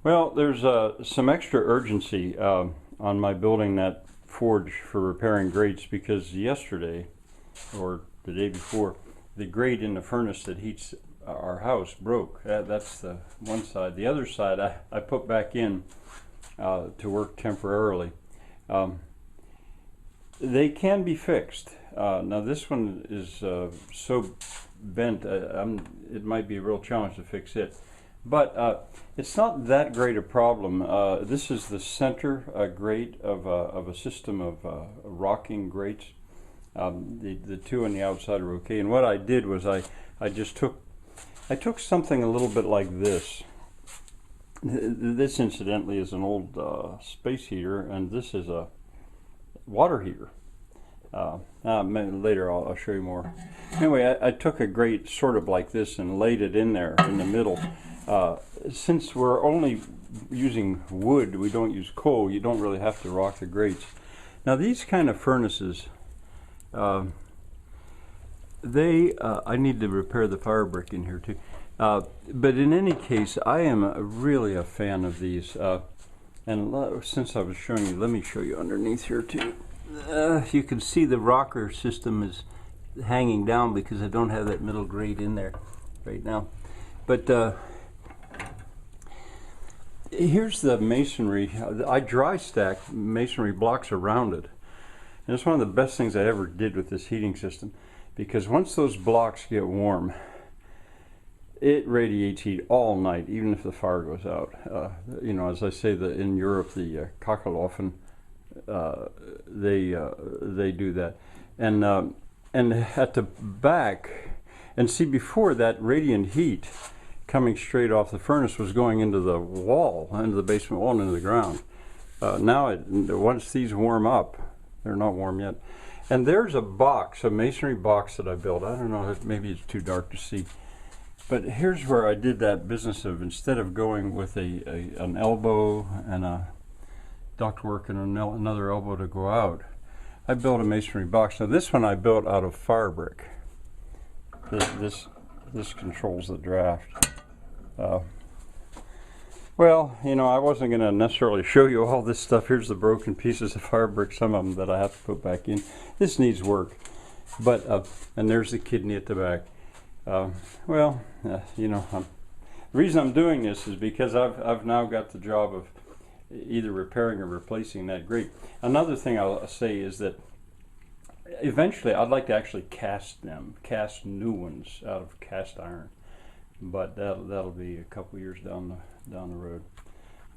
Well, there's some extra urgency on my building that forge for repairing grates because yesterday, or the day before, the grate in the furnace that heats our house broke. That's the one side. The other side I put back in to work temporarily. They can be fixed. Now this one is so bent, it might be a real challenge to fix it. But it's not that great a problem. This is the center grate of a system of rocking grates. The two on the outside are okay. And what I did was I took something a little bit like this. This incidentally is an old space heater, and this is a water heater. Later I'll show you more. Anyway, I took a grate sort of like this and laid it in there in the middle. Since we're only using wood, we don't use coal, you don't really have to rock the grates. Now these kind of furnaces, I need to repair the fire brick in here too. But in any case, I am really a fan of these. And since I was showing you, let me show you underneath here too. You can see the rocker system is hanging down because I don't have that middle grate in there right now. But here's the masonry. I dry stack masonry blocks around it. And it's one of the best things I ever did with this heating system, because once those blocks get warm, it radiates heat all night, even if the fire goes out. You know, as I say, in Europe, the Kachelofen, they do that. And at the back, and see, before that radiant heat coming straight off the furnace was going into the wall, into the basement wall, and into the ground. Now, once these warm up, they're not warm yet. And there's a box, a masonry box that I built. I don't know, maybe it's too dark to see. But here's where I did that business of, instead of going with an elbow and a ductwork and another elbow to go out, I built a masonry box. Now this one I built out of fire brick. This controls the draft. Well, you know, I wasn't going to necessarily show you all this stuff. Here's the broken pieces of fire brick, some of them that I have to put back in. This needs work. But and there's the kidney at the back. You know, the reason I'm doing this is because I've now got the job of either repairing or replacing that grate. Another thing I'll say is that eventually I'd like to actually cast new ones out of cast iron, but that'll be a couple years down the road.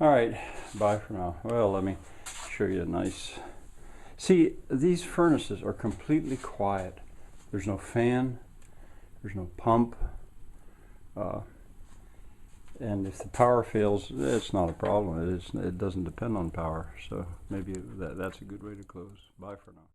All right, bye for now. Well, let me show you a nice. See, these furnaces are completely quiet. There's no fan. There's no pump, and if the power fails, it's not a problem. It doesn't depend on power, so maybe that's a good way to close. Bye for now.